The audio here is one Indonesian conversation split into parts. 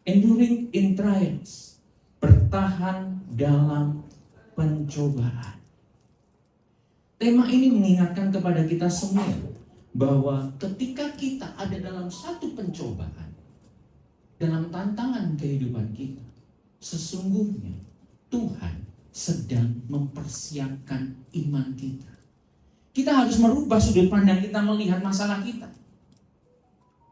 Enduring in trials, bertahan dalam pencobaan. Tema ini mengingatkan kepada kita semua bahwa ketika kita ada dalam satu pencobaan, dalam tantangan kehidupan kita, sesungguhnya Tuhan sedang mempersiapkan iman kita. Kita harus merubah sudut pandang kita melihat masalah kita.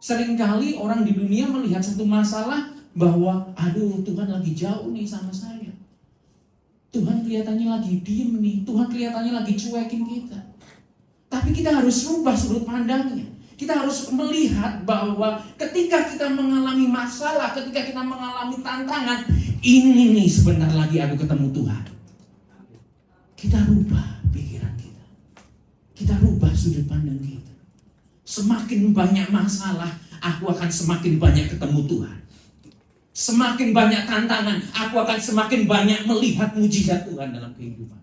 Seringkali orang di dunia melihat satu masalah bahwa aduh, Tuhan lagi jauh nih sama saya. Tuhan kelihatannya lagi diem nih, Tuhan kelihatannya lagi cuekin kita. Tapi kita harus rubah sudut pandangnya. Kita harus melihat bahwa ketika kita mengalami masalah, ketika kita mengalami tantangan, ini nih sebentar lagi aku ketemu Tuhan. Kita rubah pikiran kita. Kita rubah sudut pandang kita. Semakin banyak masalah, aku akan semakin banyak ketemu Tuhan. Semakin banyak tantangan, aku akan semakin banyak melihat mujizat Tuhan dalam kehidupan.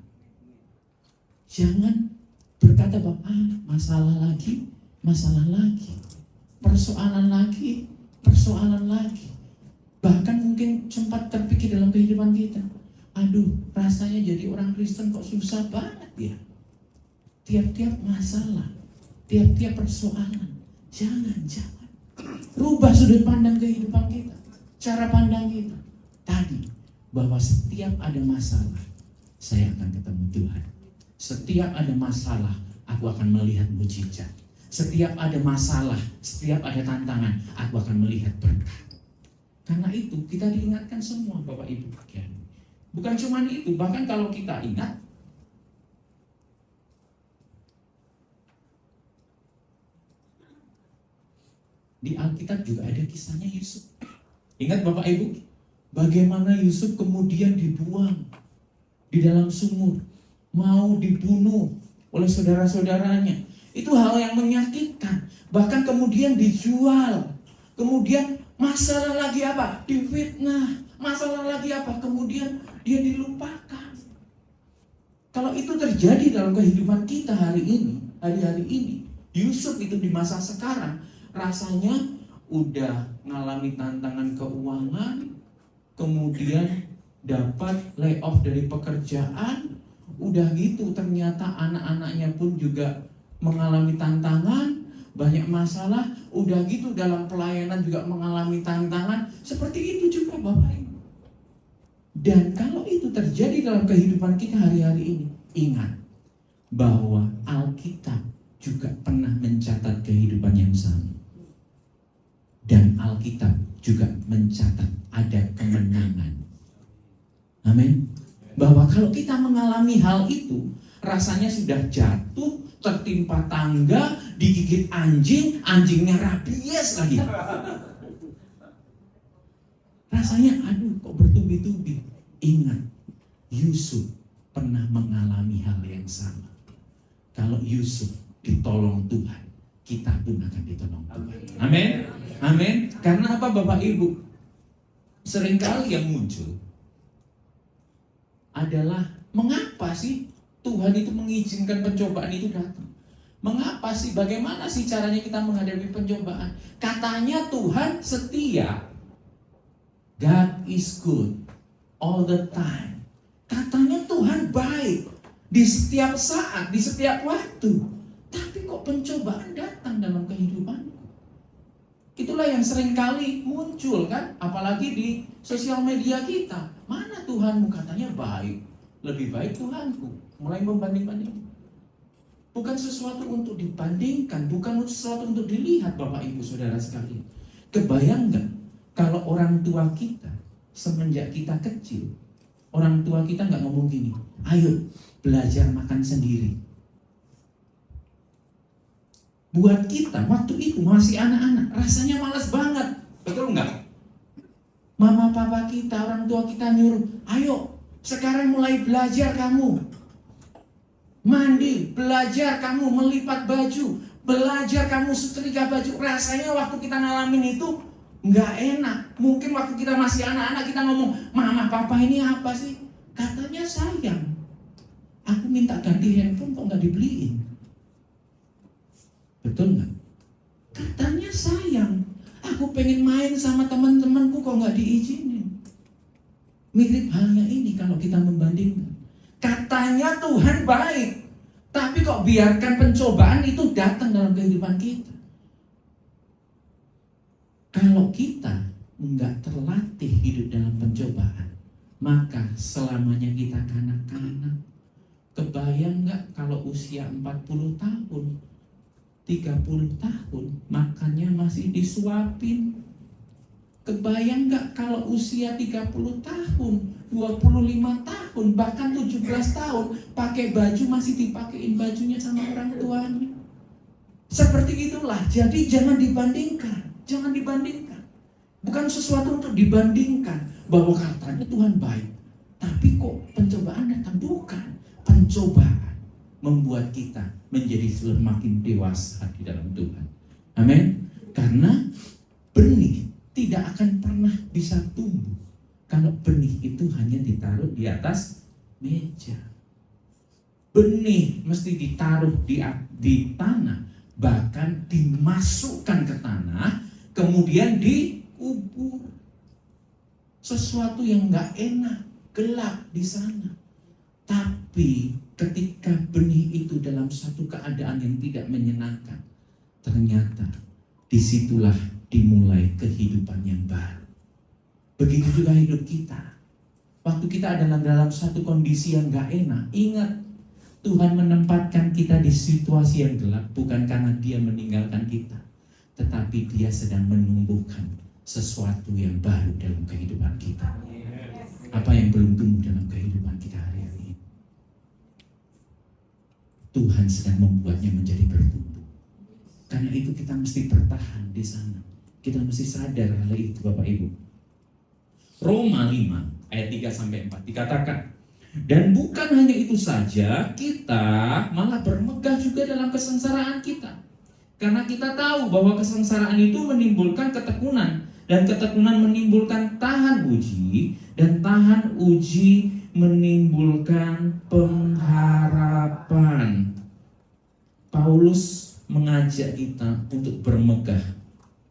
Jangan berkata bahwa masalah lagi, persoalan lagi. Bahkan mungkin sempat terpikir dalam kehidupan kita, aduh, rasanya jadi orang Kristen kok susah banget ya. Tiap-tiap masalah, tiap-tiap persoalan. Jangan. Rubah sudut pandang kehidupan kita. Cara pandang kita tadi, bahwa setiap ada masalah, saya akan ketemu Tuhan. Setiap ada masalah, aku akan melihat mujizat. Setiap ada masalah, setiap ada tantangan, aku akan melihat berkat. Karena itu kita diingatkan semua Bapak Ibu. Bukan cuma itu, bahkan kalau kita ingat, di Alkitab juga ada kisahnya Yusuf. Ingat Bapak Ibu, bagaimana Yusuf kemudian dibuang di dalam sumur, mau dibunuh oleh saudara-saudaranya. Itu hal yang menyakitkan. Bahkan kemudian dijual. Kemudian masalah lagi apa? Difitnah. Masalah lagi apa? Kemudian dia dilupakan. Kalau itu terjadi dalam kehidupan kita hari ini, Yusuf itu di masa sekarang, rasanya udah ngalami tantangan keuangan, kemudian dapat layoff dari pekerjaan, udah gitu ternyata anak-anaknya pun juga mengalami tantangan, banyak masalah, udah gitu dalam pelayanan juga mengalami tantangan. Seperti itu juga Bapak Ibu. Dan kalau itu terjadi dalam kehidupan kita hari-hari ini, ingat bahwa Alkitab juga pernah mencatat kehidupan yang sama. Dan Alkitab juga mencatat ada kemenangan. Amin. Bahwa kalau kita mengalami hal itu, rasanya sudah jatuh, tertimpa tangga, digigit anjing, anjingnya rabies lagi. Rasanya aduh kok bertubi-tubi. Ingat, Yusuf pernah mengalami hal yang sama. Kalau Yusuf ditolong Tuhan, kita pun akan ditolong Tuhan. Amin. Amin. Karena apa Bapak Ibu? Seringkali yang muncul adalah mengapa sih Tuhan itu mengizinkan pencobaan itu datang? Mengapa sih? Bagaimana sih caranya kita menghadapi pencobaan? Katanya Tuhan setia. God is good all the time. Katanya Tuhan baik di setiap saat, di setiap waktu. Tapi kok pencobaan datang dalam kehidupan? Itulah yang seringkali muncul kan, apalagi di sosial media kita. Mana Tuhanmu? Katanya baik, lebih baik Tuhanku. Mulai membanding-banding. Bukan sesuatu untuk dibandingkan, bukan sesuatu untuk dilihat Bapak Ibu Saudara sekalian. Kebayang gak kalau orang tua kita semenjak kita kecil, orang tua kita gak ngomong gini, ayo belajar makan sendiri. Buat kita waktu itu masih anak-anak, rasanya malas banget. Betul nggak? Mama papa kita, orang tua kita nyuruh, ayo sekarang mulai belajar kamu. Mandi, belajar kamu melipat baju, belajar kamu setrika baju. Rasanya waktu kita ngalamin itu nggak enak. Mungkin waktu kita masih anak-anak kita ngomong, mama papa ini apa sih? Katanya sayang. Aku minta ganti handphone kok nggak dibeliin. Betul nggak? Katanya sayang. Aku pengen main sama teman-temanku kok nggak diizinin. diizinin. Mirip halnya ini kalau kita membandingkan. Katanya Tuhan baik, tapi kok biarkan pencobaan itu datang dalam kehidupan kita. Kalau kita enggak terlatih hidup dalam pencobaan, maka selamanya kita kanak-kanak. Kebayang enggak kalau usia 40 tahun, 30 tahun, makannya masih disuapin? Kebayang enggak kalau usia 30 tahun, 25 tahun, bahkan 17 tahun, pakai baju masih dipakein bajunya sama orang tuanya? Seperti itulah, jadi jangan dibandingkan. Jangan dibandingkan. Bukan sesuatu untuk dibandingkan bahwa katanya Tuhan baik, tapi kok pencobaan datang? Bukan. Pencobaan membuat kita menjadi semakin dewasa di dalam Tuhan. Amin. Karena benih tidak akan pernah bisa tumbuh kalau benih itu hanya ditaruh di atas meja. Benih mesti ditaruh di tanah, bahkan dimasukkan ke tanah, kemudian dikubur. Sesuatu yang gak enak, gelap di sana. Tapi ketika benih itu dalam satu keadaan yang tidak menyenangkan, ternyata disitulah dimulai kehidupan yang baru. Begitu juga hidup kita. Waktu kita dalam satu kondisi yang gak enak, ingat, Tuhan menempatkan kita di situasi yang gelap bukan karena Dia meninggalkan kita, tetapi Dia sedang menumbuhkan sesuatu yang baru dalam kehidupan kita. Apa yang belum tumbuh dalam kehidupan kita hari-hari ini, Tuhan sedang membuatnya menjadi bertumbuh. Karena itu kita mesti bertahan di sana. Kita mesti sadar hal itu, Bapak Ibu. Roma 5 ayat 3-4 dikatakan, dan bukan hanya itu saja, kita malah bermegah juga dalam kesengsaraan kita. Karena kita tahu bahwa kesengsaraan itu menimbulkan ketekunan, dan ketekunan menimbulkan tahan uji, dan tahan uji menimbulkan pengharapan. Paulus mengajak kita untuk bermegah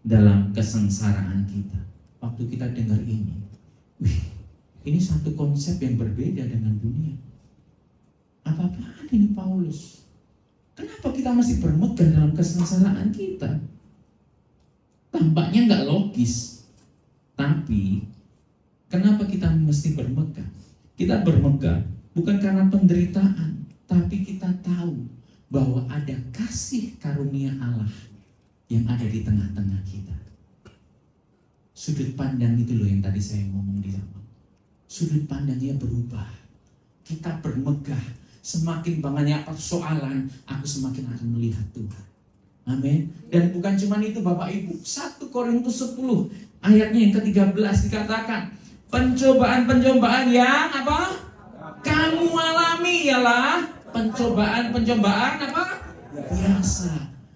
dalam kesengsaraan kita. Waktu kita dengar ini, ini satu konsep yang berbeda dengan dunia. Apa-apaan ini Paulus? Kenapa kita masih bermegah dalam kesengsaraan kita? Tampaknya nggak logis. Tapi kenapa kita mesti bermegah? Kita bermegah bukan karena penderitaan, tapi kita tahu bahwa ada kasih karunia Allah yang ada di tengah-tengah kita. Sudut pandang itu loh yang tadi saya ngomong di awal. Sudut pandangnya berubah. Kita bermegah. Semakin banyak persoalan, aku semakin akan melihat Tuhan. Amin. Dan bukan cuma itu Bapak Ibu. 1 Korintus 10 ayatnya yang ke-13 dikatakan, pencobaan-pencobaan yang apa? Kamu alami ialah pencobaan-pencobaan apa? Biasa.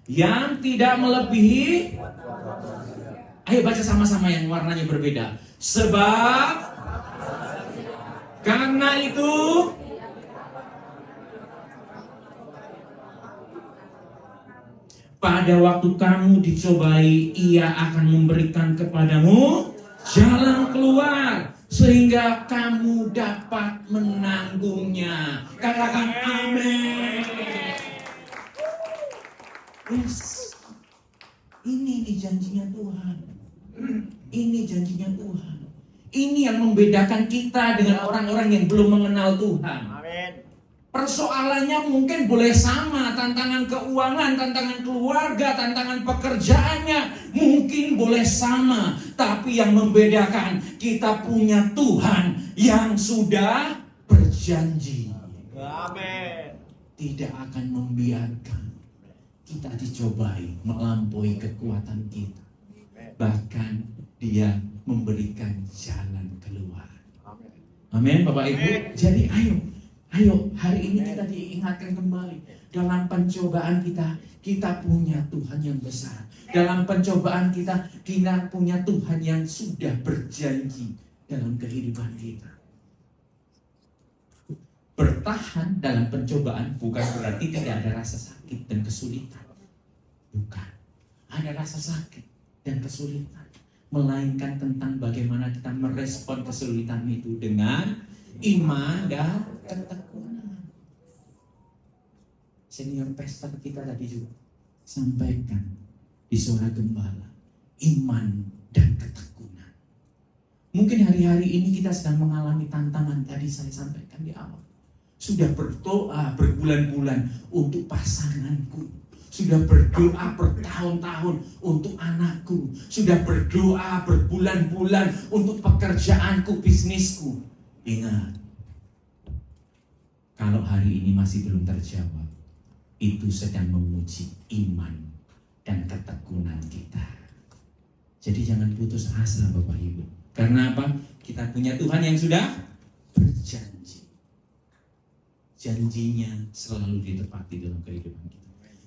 Yang tidak melebihi. Ayo baca sama-sama yang warnanya berbeda. Sebab karena itu pada waktu kamu dicobai, Ia akan memberikan kepadamu jalan keluar sehingga kamu dapat menanggungnya. Katakan amin. Yes. Ini janjinya Tuhan. Ini janjinya Tuhan. Ini yang membedakan kita dengan orang-orang yang belum mengenal Tuhan. Amin. Persoalannya mungkin boleh sama, tantangan keuangan, tantangan keluarga, tantangan pekerjaannya mungkin boleh sama, tapi yang membedakan kita punya Tuhan yang sudah berjanji. Amin. Tidak akan membiarkan kita dicobai melampaui kekuatan kita. Bahkan Dia memberikan jalan keluar. Amin, Bapak Ibu. Jadi ayo hari ini kita diingatkan kembali. Dalam pencobaan kita punya Tuhan yang besar. Dalam pencobaan kita punya Tuhan yang sudah berjanji dalam kehidupan kita. Bertahan dalam pencobaan bukan berarti tidak ada rasa sakit dan kesulitan. Bukan. Ada rasa sakit dan kesulitan, melainkan tentang bagaimana kita merespon kesulitan itu dengan iman dan ketekunan. Senior pastor kita tadi juga sampaikan di suara gembala, iman dan ketekunan. Mungkin hari-hari ini kita sedang mengalami tantangan tadi saya sampaikan di awal. Sudah berdoa berbulan-bulan untuk pasanganku. Sudah berdoa bertahun-tahun untuk anakku. Sudah berdoa berbulan-bulan untuk pekerjaanku, bisnisku. Ingat, kalau hari ini masih belum terjawab, itu sedang menguji iman dan ketekunan kita. Jadi jangan putus asa Bapak Ibu. Karena apa? Kita punya Tuhan yang sudah berjanji. Janjinya selalu ditepati dalam kehidupan kita.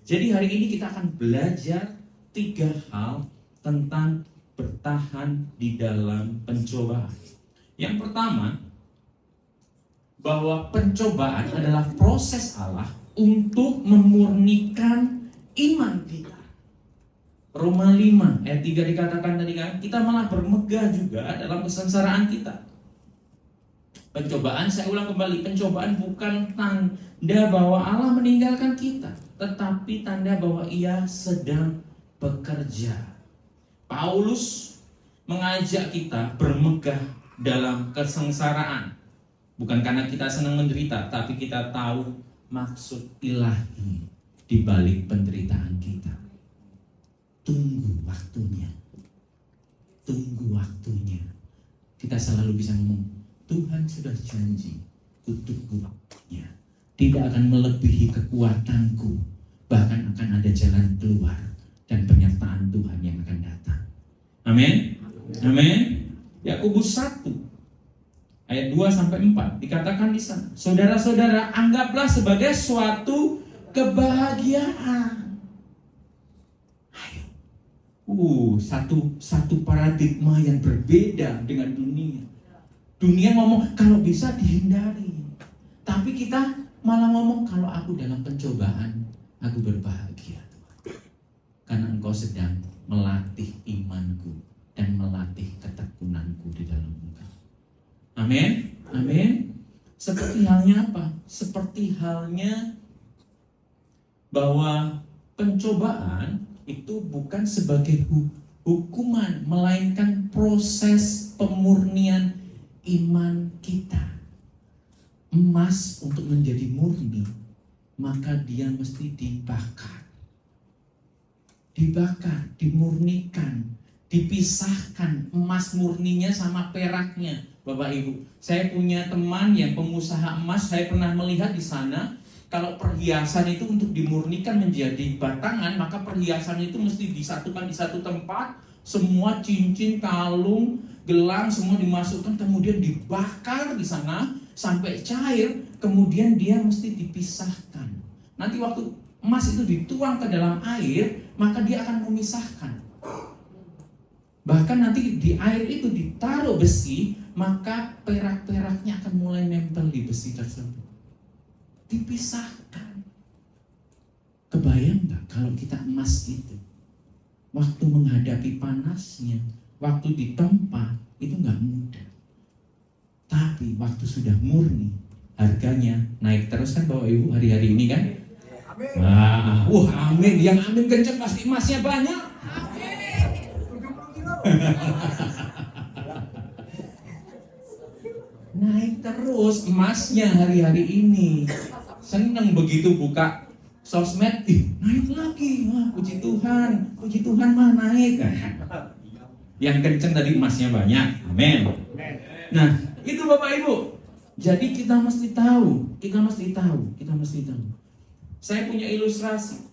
Jadi hari ini kita akan belajar 3 hal tentang bertahan di dalam pencobaan. Yang pertama, bahwa pencobaan adalah proses Allah untuk memurnikan iman kita. Roma 5 ayat 3 dikatakan tadi kan, kita malah bermegah juga dalam kesengsaraan kita. Pencobaan, saya ulang kembali, pencobaan bukan tanda bahwa Allah meninggalkan kita, tetapi tanda bahwa Ia sedang bekerja. Paulus mengajak kita bermegah dalam kesengsaraan. Bukan karena kita senang menderita, tapi kita tahu maksud ilahi di balik penderitaan kita. Tunggu waktunya. Tunggu waktunya. Kita selalu bisa ngomong, Tuhan sudah janji, tunggu waktunya. Tidak akan melebihi kekuatanku, bahkan akan ada jalan keluar dan penyertaan Tuhan yang akan datang. Amin. Amin. Yakobus 1 ayat 2-4 dikatakan di sana, saudara-saudara, anggaplah sebagai suatu kebahagiaan. Ayo. Satu paradigma yang berbeda dengan dunia. Dunia ngomong kalau bisa dihindari, tapi kita malah ngomong kalau aku dalam pencobaan aku berbahagia, karena Engkau sedang melatih imanku dan melatih ketekunanku di dalam Engkau. Amin. Amin. Seperti halnya apa? Seperti halnya bahwa pencobaan itu bukan sebagai hukuman, melainkan proses pemurnian iman kita. Emas untuk menjadi murni, maka dia mesti dibakar. Dibakar, dimurnikan, dipisahkan emas murninya sama peraknya. Bapak Ibu, saya punya teman yang pengusaha emas, saya pernah melihat di sana, kalau perhiasan itu untuk dimurnikan menjadi batangan, maka perhiasan itu mesti disatukan di satu tempat, semua cincin, kalung, gelang semua dimasukkan, kemudian dibakar di sana sampai cair, kemudian dia mesti dipisahkan. Nanti waktu emas itu dituang ke dalam air, maka dia akan memisahkan. Bahkan nanti di air itu ditaruh besi, maka perak-peraknya akan mulai nempel di besi tersebut. Dipisahkan. Kebayang nggak kalau kita emas itu, waktu menghadapi panasnya, waktu ditempa itu nggak mudah. Tapi waktu sudah murni, harganya naik terus kan Bapak Ibu hari-hari ini kan? Amin. Amin. Yang amin kenceng pasti emasnya banyak. Amin. Naik terus emasnya hari-hari ini. Seneng begitu buka sosmed, naik lagi. Wah, puji Tuhan mah naik. Yang kenceng tadi emasnya banyak. Amin. Nah, itu Bapak Ibu. Jadi kita mesti tahu. Saya punya ilustrasi.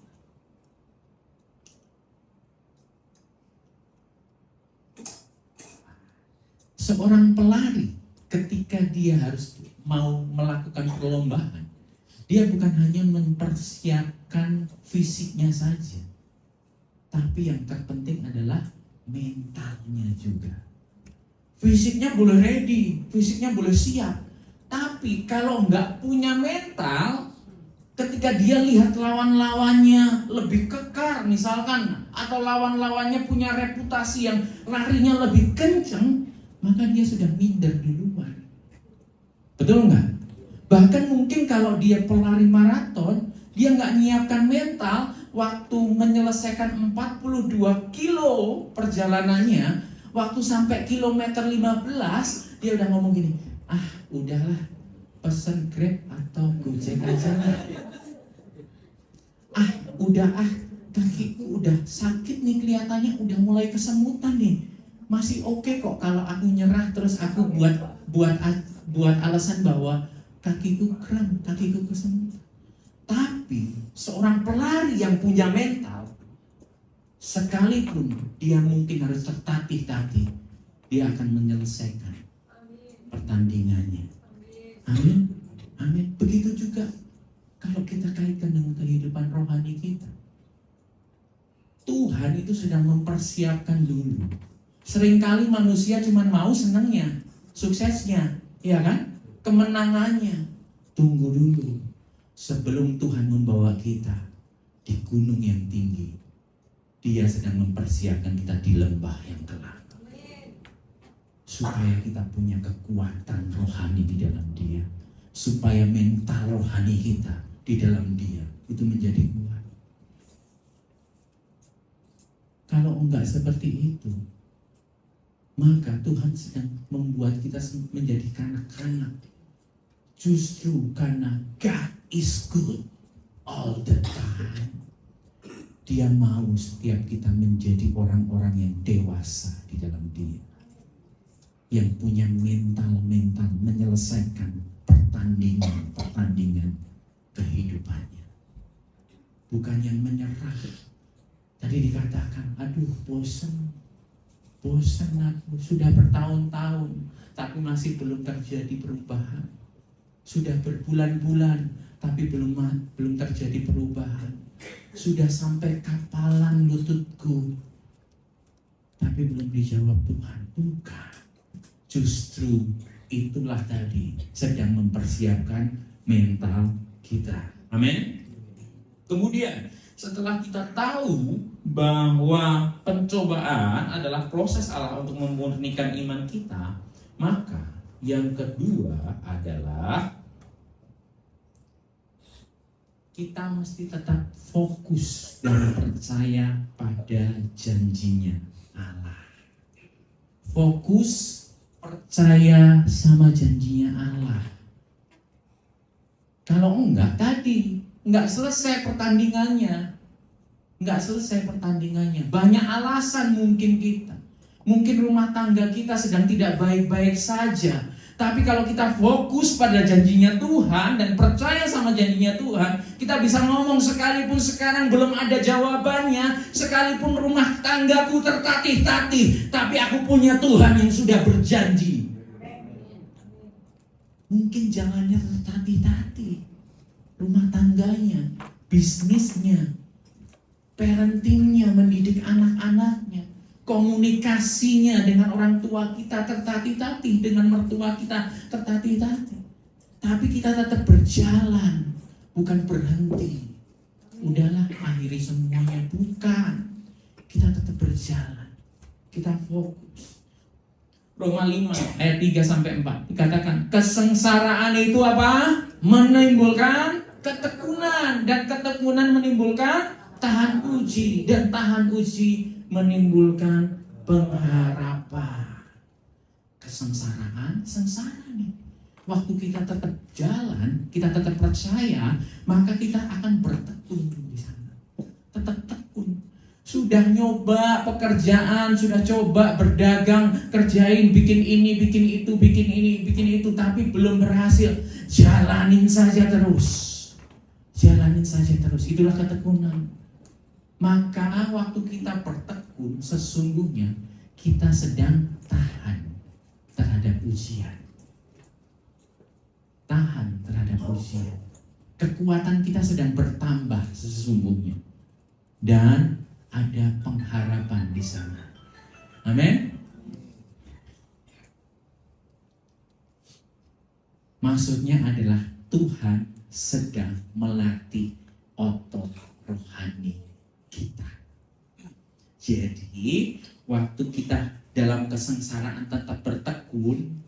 Seorang pelari ketika dia harus mau melakukan perlombaan, dia bukan hanya mempersiapkan fisiknya saja, tapi yang terpenting adalah mentalnya juga. Fisiknya boleh ready, fisiknya boleh siap, tapi kalau nggak punya mental, ketika dia lihat lawan-lawannya lebih kekar misalkan, atau lawan-lawannya punya reputasi yang larinya lebih kenceng, maka dia dia sudah minder duluan. Betul nggak? Bahkan mungkin kalau dia pelari maraton, dia nggak nyiapkan mental, waktu menyelesaikan 42 kilo perjalanannya, waktu sampai kilometer 15, dia udah ngomong gini, udahlah, pesen Grab atau Gojek aja lah. Kakiku udah sakit nih, kelihatannya udah mulai kesemutan nih. Masih oke kok kalau aku nyerah terus aku buat alasan bahwa kakiku kram, kakiku kesemutan. Tapi seorang pelari yang punya mental, sekalipun dia mungkin harus tertatih-tatih, dia akan menyelesaikan pertandingannya. Amin. Amin. Begitu juga kalau kita kaitkan dengan kehidupan rohani kita. Tuhan itu sedang mempersiapkan dulu. Seringkali manusia cuma mau senangnya, suksesnya, ya kan? Kemenangannya. Tunggu dulu. Sebelum Tuhan membawa kita di gunung yang tinggi, Dia sedang mempersiapkan kita di lembah yang gelap. Supaya kita punya kekuatan rohani di dalam Dia. Supaya mental rohani kita di dalam Dia itu menjadi kuat. Kalau enggak seperti itu, maka Tuhan sedang membuat kita menjadi kanak-kanak. Justru karena God is good all the time, Dia mau setiap kita menjadi orang-orang yang dewasa di dalam Dia, yang punya mental menyelesaikan pertandingan kehidupannya, bukan yang menyerah. Tadi dikatakan, bosan aku, sudah bertahun-tahun tapi masih belum terjadi perubahan. Sudah berbulan-bulan tapi belum terjadi perubahan. Sudah sampai kapalan lututku tapi belum dijawab Tuhan. Bukan. Justru itulah tadi sedang mempersiapkan mental kita. Amin. Kemudian setelah kita tahu bahwa pencobaan adalah proses Allah untuk memurnikan iman kita, maka yang kedua adalah kita mesti tetap fokus dan percaya pada janjinya Allah. Fokus, percaya sama janjinya Allah. Kalau enggak, enggak selesai pertandingannya. Banyak alasan mungkin kita. Mungkin rumah tangga kita sedang tidak baik-baik saja. Tapi kalau kita fokus pada janjinya Tuhan dan percaya sama janjinya Tuhan, kita bisa ngomong sekalipun sekarang belum ada jawabannya, sekalipun rumah tanggaku tertatih-tatih, tapi aku punya Tuhan yang sudah berjanji. Mungkin jalannya tertatih-tatih, rumah tangganya, bisnisnya, parentingnya, mendidik anak-anaknya, komunikasinya dengan orang tua kita tertatih-tatih, dengan mertua kita tertatih-tatih. Tapi kita tetap berjalan, bukan berhenti. Udahlah, akhiri semuanya. Bukan. Kita tetap berjalan. Kita fokus. Roma 5 ayat 3-4 dikatakan, kesengsaraan itu apa? Menimbulkan ketekunan, dan ketekunan menimbulkan tahan uji, dan tahan uji menimbulkan pengharapan. Kesengsaraan, sengsara nih. Waktu kita tetap jalan, kita tetap percaya, maka kita akan bertekun di sana. Tetap tekun. Sudah nyoba pekerjaan, sudah coba berdagang, kerjain, bikin ini, bikin itu, bikin ini, bikin itu, tapi belum berhasil. Jalanin saja terus. Itulah ketekunan. Maka waktu kita bertekun, sesungguhnya kita sedang tahan terhadap ujian. Kekuatan kita sedang bertambah sesungguhnya. Dan ada pengharapan di sana. Amin. Maksudnya adalah Tuhan sedang melatih otot rohani kita. Jadi waktu kita dalam kesengsaraan tetap bertekun,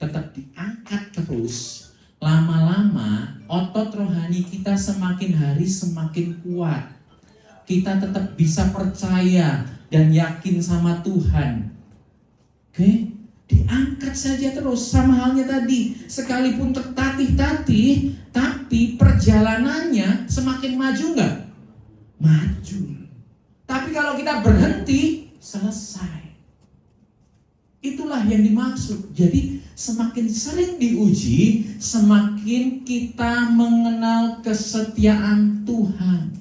tetap diangkat terus, lama-lama otot rohani kita semakin hari semakin kuat. Kita tetap bisa percaya dan yakin sama Tuhan. Oke? Diangkat saja terus, sama halnya tadi. Sekalipun tertatih-tatih, tapi perjalanannya semakin maju enggak? Maju. Tapi kalau kita berhenti, selesai. Itulah yang dimaksud. Jadi semakin sering diuji, semakin kita mengenal kesetiaan Tuhan.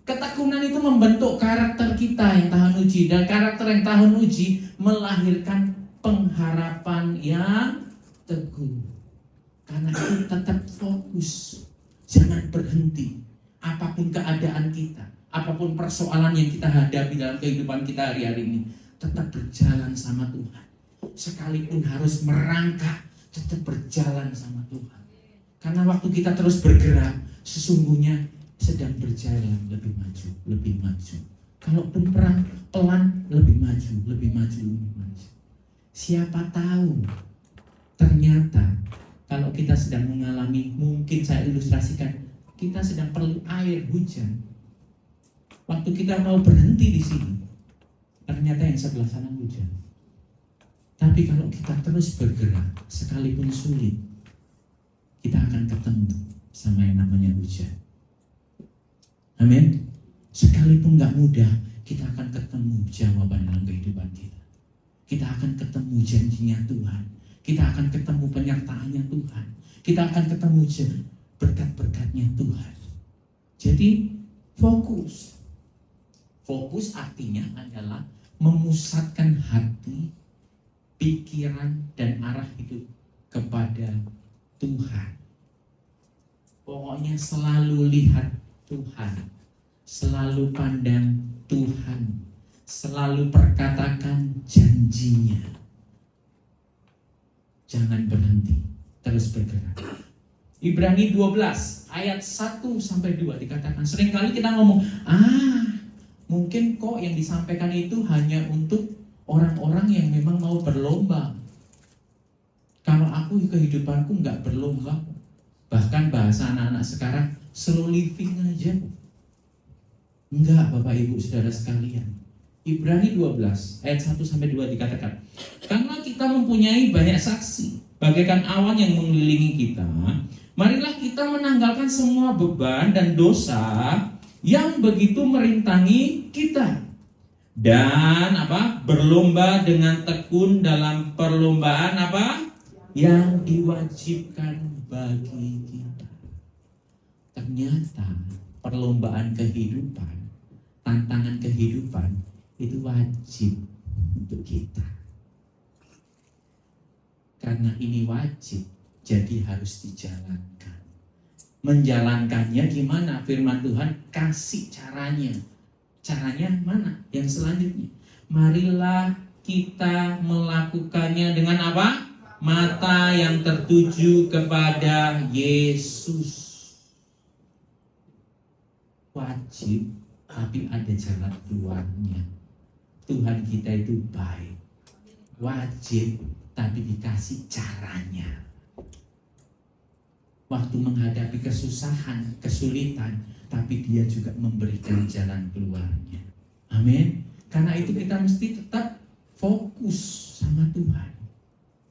Ketekunan itu membentuk karakter kita yang tahan uji. Dan karakter yang tahan uji melahirkan pengharapan yang teguh. Karena itu tetap fokus. Jangan berhenti. Apapun keadaan kita, apapun persoalan yang kita hadapi dalam kehidupan kita hari-hari ini, tetap berjalan sama Tuhan. Sekalipun harus merangkak, tetap berjalan sama Tuhan. Karena waktu kita terus bergerak, sesungguhnya sedang berjalan lebih maju, lebih maju. Kalaupun pelan, lebih maju, lebih maju, lebih maju. Siapa tahu ternyata kalau kita sedang mengalami, mungkin saya ilustrasikan, kita sedang perlu air hujan. Waktu kita mau berhenti di sini, ternyata yang sebelah sana hujan. Tapi kalau kita terus bergerak, sekalipun sulit, kita akan ketemu sama yang namanya hujan. Amin. Sekalipun gak mudah, kita akan ketemu jawaban dalam kehidupan kita. Kita akan ketemu janjinya Tuhan. Kita akan ketemu penyertaannya Tuhan. Kita akan ketemu berkat-berkatnya Tuhan. Jadi fokus. Fokus artinya adalah memusatkan hati, pikiran, dan arah hidup kepada Tuhan. Pokoknya selalu lihat Tuhan, selalu pandang Tuhan, selalu perkatakan janjinya. Jangan berhenti, terus bergerak. Ibrani 12 ayat 1-2 dikatakan, seringkali kita ngomong, mungkin kok yang disampaikan itu hanya untuk orang-orang yang memang mau berlomba. Kalau aku kehidupanku nggak berlomba. Bahkan bahasa anak-anak sekarang slow living aja. Enggak, Bapak Ibu Saudara sekalian. Ibrani 12 ayat 1-2 dikatakan, karena kita mempunyai banyak saksi bagaikan awan yang mengelilingi kita, marilah kita menanggalkan semua beban dan dosa yang begitu merintangi kita, dan berlomba dengan tekun dalam perlombaan yang diwajibkan bagi kita. Ternyata perlombaan kehidupan, tantangan kehidupan itu wajib untuk kita. Karena ini wajib, jadi harus dijalankan. Menjalankannya gimana? Firman Tuhan kasih caranya. Caranya mana? Yang selanjutnya, marilah kita melakukannya dengan apa? Mata yang tertuju kepada Yesus. Wajib, tapi ada jalan keluarnya. Tuhan kita itu baik. Wajib, tapi dikasih caranya. Waktu menghadapi kesusahan, kesulitan, tapi dia juga memberikan jalan keluarnya. Amin. Karena itu kita mesti tetap fokus sama Tuhan.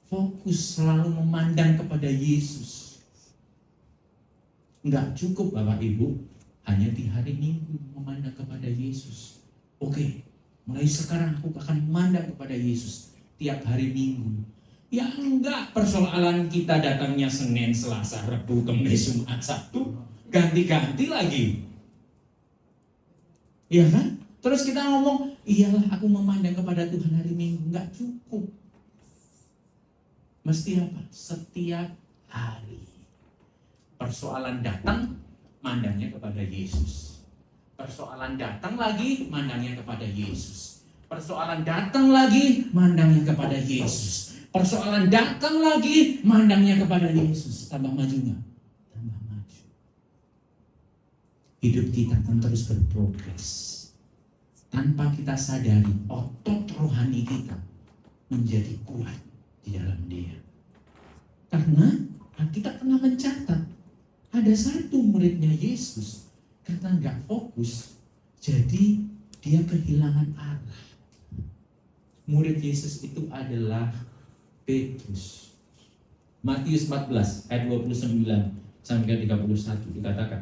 Fokus selalu memandang kepada Yesus. Enggak cukup Bapak Ibu hanya di hari Minggu memandang kepada Yesus. Oke, mulai sekarang aku akan memandang kepada Yesus tiap hari Minggu. Ya enggak, persoalan kita datangnya Senin, Selasa, Rabu, Kamis, Jumat, Sabtu, ganti-ganti lagi. Iya kan? Terus kita ngomong, iyalah aku memandang kepada Tuhan hari Minggu. Enggak cukup. Mesti apa? Setiap hari. Persoalan datang, mandangnya kepada Yesus. Persoalan datang lagi, mandangnya kepada Yesus. Persoalan datang lagi, mandangnya kepada Yesus. Persoalan datang lagi, mandangnya kepada Yesus. Tambah maju nggak? Tambah maju. Hidup kita akan terus berprogres. tanpa kita sadari otot rohani kita menjadi kuat di dalam Dia. Karena kita pernah mencatat ada satu muridnya Yesus karena nggak fokus, jadi dia kehilangan arah. Murid Yesus itu adalah Petrus. Matius 14 ayat 29 sampai 31 dikatakan,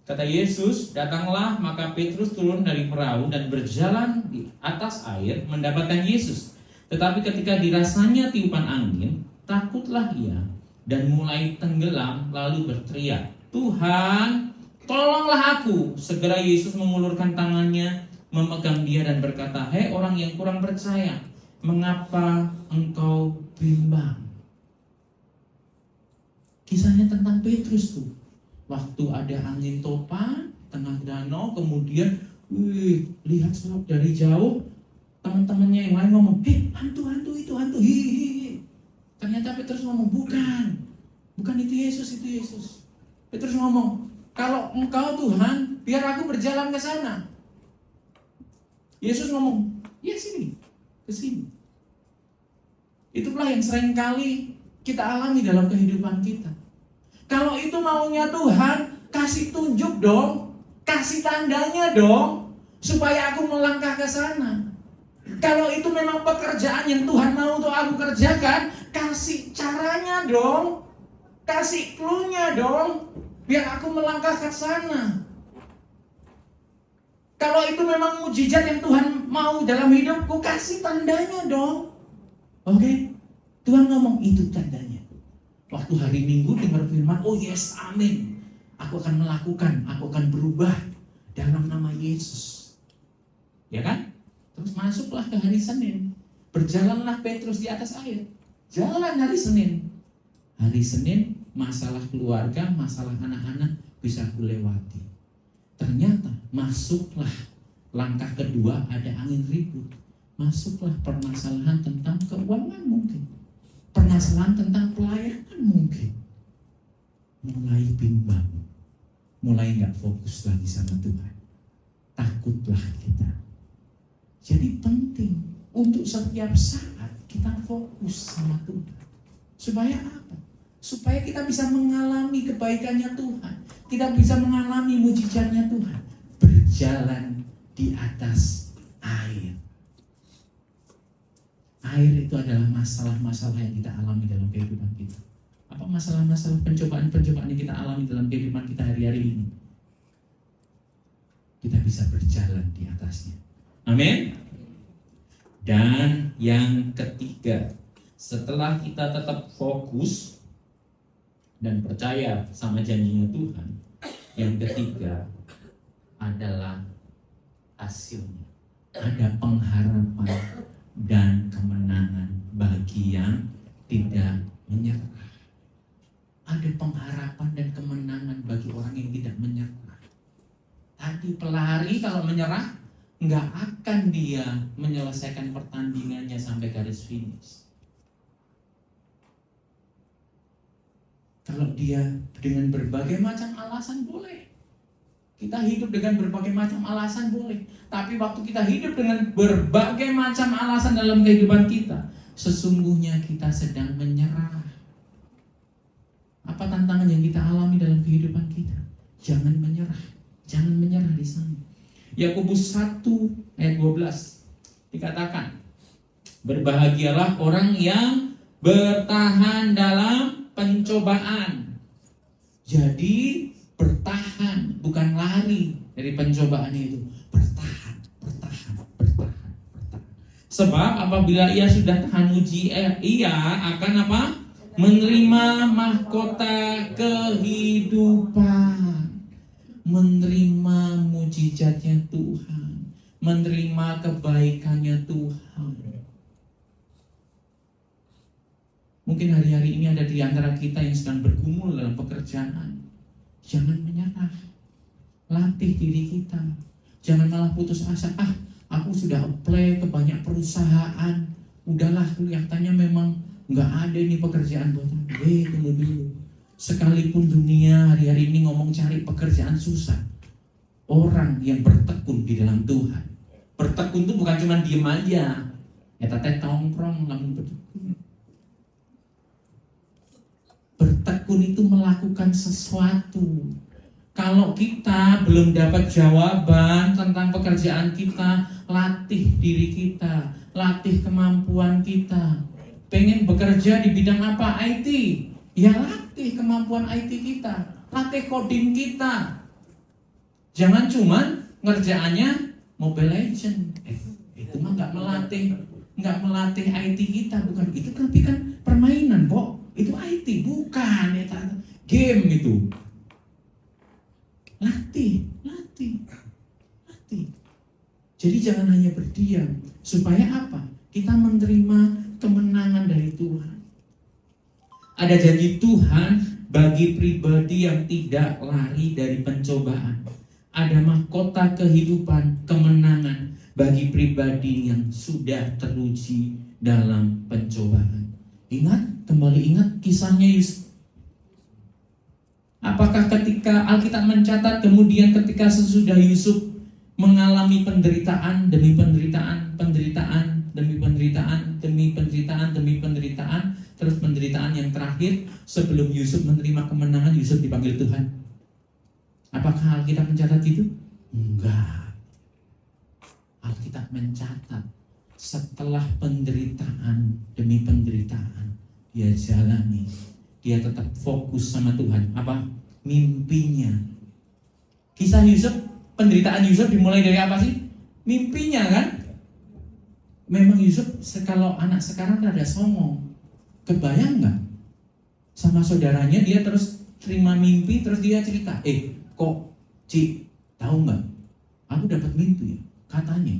kata Yesus, datanglah, maka Petrus turun dari perahu dan berjalan di atas air mendapatkan Yesus. Tetapi ketika dirasanya tiupan angin, takutlah ia dan mulai tenggelam, lalu berteriak, Tuhan, tolonglah aku. Segera Yesus mengulurkan tangannya, memegang dia dan berkata, hei orang yang kurang percaya, mengapa engkau bimbang? Kisahnya tentang Petrus tuh. Waktu ada angin topan tengah danau, kemudian lihat dari jauh, teman-temannya yang lain ngomong, hantu itu hantu, hihihi. Ternyata Petrus ngomong, bukan itu Yesus, itu Yesus. Petrus ngomong, kalau engkau Tuhan, biar aku berjalan ke sana. Yesus ngomong, ya sini, ke sini. Itulah yang seringkali kita alami dalam kehidupan kita. Kalau itu maunya Tuhan, kasih tunjuk dong, kasih tandanya dong, supaya aku melangkah ke sana. Kalau itu memang pekerjaan yang Tuhan mau untuk aku kerjakan, kasih caranya dong, kasih clue-nya dong, biar aku melangkah ke sana. Kalau itu memang mujizat yang Tuhan mau dalam hidupku, kasih tandanya dong. Oke? Tuhan ngomong itu tandanya. Waktu hari Minggu dengar firman, oh yes, amin. Aku akan melakukan, aku akan berubah dalam nama Yesus. Ya kan? Terus masuklah ke hari Senin. Berjalanlah Petrus di atas air. Jalan hari Senin. Hari Senin, masalah keluarga, masalah anak-anak bisa kulewati. Ternyata masuklah langkah kedua, ada angin ribut. Masuklah permasalahan tentang keuangan mungkin. Permasalahan tentang pelayanan mungkin. Mulai bimbang. Mulai gak fokus lagi sama Tuhan. Takutlah kita. Jadi penting untuk setiap saat kita fokus sama Tuhan. Supaya apa? Supaya kita bisa mengalami kebaikannya Tuhan. Kita bisa mengalami mujizatnya Tuhan. Berjalan di atas air. Air itu adalah masalah-masalah yang kita alami dalam kehidupan kita. Apa masalah-masalah pencobaan-pencobaan yang kita alami dalam kehidupan kita hari-hari ini? Kita bisa berjalan di atasnya. Amin. Dan yang ketiga, setelah kita tetap fokus dan percaya sama janjinya Tuhan, yang ketiga adalah hasilnya. Ada pengharapan dan kemenangan bagi yang tidak menyerah. Ada pengharapan dan kemenangan bagi orang yang tidak menyerah. Tadi pelari kalau menyerah, nggak akan dia menyelesaikan pertandingannya sampai garis finish. Kalau dia dengan berbagai macam alasan boleh. Kita hidup dengan berbagai macam alasan boleh. Tapi waktu kita hidup dengan berbagai macam alasan dalam kehidupan kita, sesungguhnya kita sedang menyerah. Apa tantangan yang kita alami dalam kehidupan kita? Jangan menyerah. Jangan menyerah di sana. Yakobus 1 ayat 12 dikatakan, berbahagialah orang yang bertahan dalam pencobaan. Jadi bertahan, bukan lari dari pencobaan itu. Bertahan. Sebab apabila ia sudah tahan uji, ia akan apa? Menerima mahkota kehidupan. Menerima mujizatnya Tuhan. Menerima kebaikannya Tuhan. Mungkin hari-hari ini ada di antara kita yang sedang bergumul dalam pekerjaan. Jangan menyerah. Latih diri kita. Jangan malah putus asa. Aku sudah apply ke banyak perusahaan. Udahlah, kelihatannya memang nggak ada ini pekerjaan buat aku. Tunggu dulu. Sekalipun dunia hari-hari ini ngomong cari pekerjaan susah, orang yang bertekun di dalam Tuhan, Bertekun itu bukan cuma diem aja. Tete tongkrong lamun bertekun. Bertekun itu melakukan sesuatu. Kalau kita belum dapat jawaban tentang pekerjaan kita, latih diri kita, latih kemampuan kita. Pengen bekerja di bidang apa? IT. Ya latih kemampuan IT kita, latih coding kita. Jangan cuman ngerjaannya Mobile Legend. Itu mah nggak melatih IT kita, bukan itu, tapi kan permainan kok. Itu IT, bukan ya, game itu. Latih. Jadi jangan hanya berdiam. Supaya apa? Kita menerima kemenangan dari Tuhan. Ada janji Tuhan bagi pribadi yang tidak lari dari pencobaan. Ada mahkota kehidupan, kemenangan bagi pribadi yang sudah teruji dalam pencobaan. Kembali ingat kisahnya Yusuf. Apakah ketika Alkitab mencatat kemudian ketika sesudah Yusuf mengalami penderitaan demi penderitaan, terus penderitaan yang terakhir sebelum Yusuf menerima kemenangan, Yusuf dipanggil Tuhan. Apakah Alkitab mencatat itu? Enggak. Alkitab mencatat setelah penderitaan demi penderitaan dia jalani, dia tetap fokus sama Tuhan. Apa? Mimpinya. Kisah Yusuf, penderitaan Yusuf dimulai dari apa sih? Mimpinya kan? Memang Yusuf kalau anak sekarang rada songong. Kebayang nggak? Sama saudaranya dia terus terima mimpi, terus dia cerita, kok Ci, tahu nggak? Aku dapat mimpi, katanya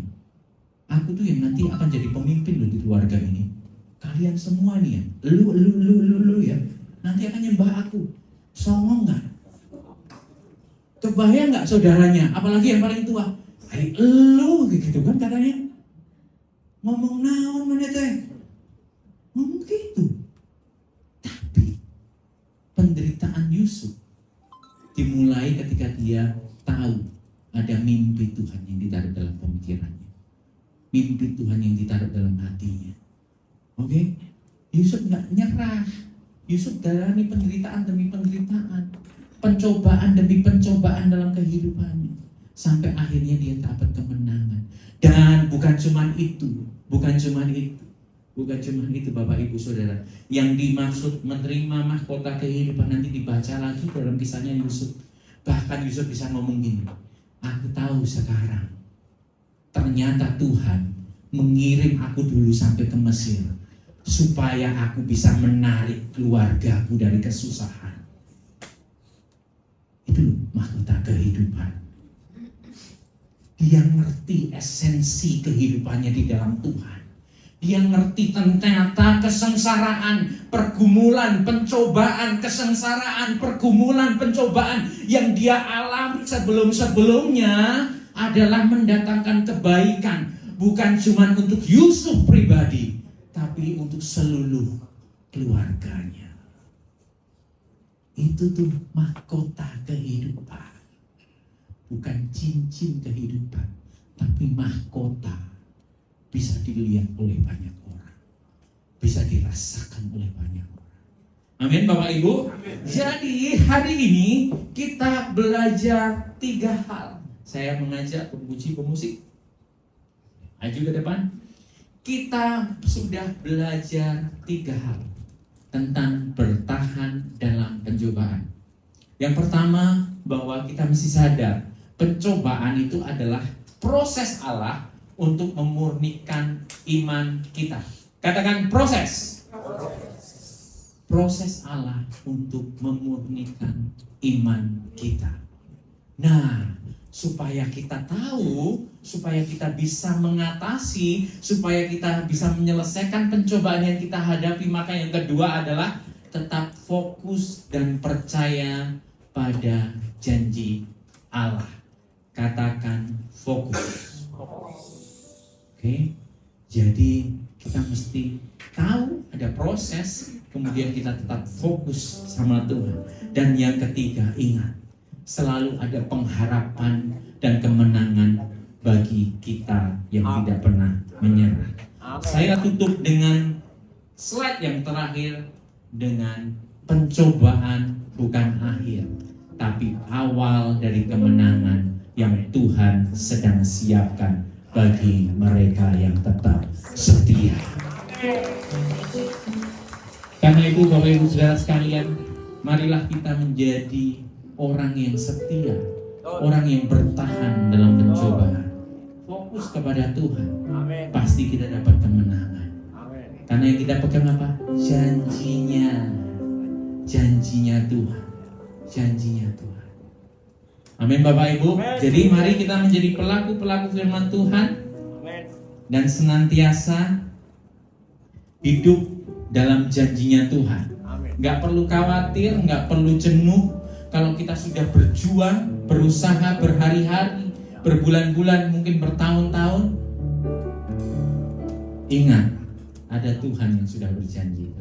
aku tuh yang nanti akan jadi pemimpin loh di keluarga ini. Kalian semua nih ya, lu ya, nanti akan nyembah aku. Songong nggak? Kebayang nggak saudaranya? Apalagi yang paling tua, lu gitu kan katanya. Ngomong naon mana teh? Ngomong gitu. Tapi penderitaan Yusuf dimulai ketika dia tahu ada mimpi Tuhan yang ditaruh dalam pemikirannya, mimpi Tuhan yang ditaruh dalam hatinya. Oke? Yusuf nggak nyerah. Yusuf jalani penderitaan demi penderitaan, pencobaan demi pencobaan dalam kehidupannya, sampai akhirnya dia dapat kemenangan. Dan bukan cuma itu Bapak Ibu Saudara. Yang dimaksud menerima mahkota kehidupan nanti dibaca lagi dalam kisahnya Yusuf. Bahkan Yusuf bisa ngomong gini, aku tahu sekarang ternyata Tuhan mengirim aku dulu sampai ke Mesir supaya aku bisa menarik keluargaku dari kesusahan. Itu mahkota kehidupan. Dia ngerti esensi kehidupannya di dalam Tuhan. Dia ngerti ternyata kesengsaraan, pergumulan, pencobaan, kesengsaraan, pergumulan, pencobaan yang dia alami sebelum-sebelumnya adalah mendatangkan kebaikan. Bukan cuma untuk Yusuf pribadi, tapi untuk seluruh keluarganya. Itu tuh mahkota kehidupan. Bukan cincin kehidupan, tapi mahkota. Bisa dilihat oleh banyak orang, bisa dirasakan oleh banyak orang. Amin Bapak Ibu. Amin. Jadi hari ini kita belajar 3 hal. Saya mengajak pemuji pemusik maju ke depan. Kita sudah belajar 3 hal tentang bertahan dalam pencobaan. Yang pertama, bahwa kita mesti sadar pencobaan itu adalah proses Allah untuk memurnikan iman kita. Katakan proses. Proses Allah untuk memurnikan iman kita. Nah, supaya kita tahu, supaya kita bisa mengatasi, supaya kita bisa menyelesaikan pencobaan yang kita hadapi, maka yang kedua adalah tetap fokus dan percaya pada janji Allah. Katakan fokus. Oke, jadi kita mesti tahu ada proses, kemudian kita tetap fokus sama Tuhan. Dan yang ketiga, ingat, selalu ada pengharapan dan kemenangan bagi kita yang tidak pernah menyerah. Saya tutup dengan slide yang terakhir dengan pencobaan bukan akhir, tapi awal dari kemenangan yang Tuhan sedang siapkan bagi mereka yang tetap setia. Karena itu Bapak Ibu Saudara sekalian, marilah kita menjadi orang yang setia, orang yang bertahan dalam pencobaan. Fokus kepada Tuhan, pasti kita dapat kemenangan. Karena yang kita pegang apa? Janjinya Tuhan, janjinya Tuhan. Amin Bapak Ibu. Jadi mari kita menjadi pelaku-pelaku firman Tuhan dan senantiasa hidup dalam janjinya Tuhan. Gak perlu khawatir, gak perlu jenuh. Kalau kita sudah berjuang, berusaha berhari-hari, berbulan-bulan, mungkin bertahun-tahun, ingat, ada Tuhan yang sudah berjanji.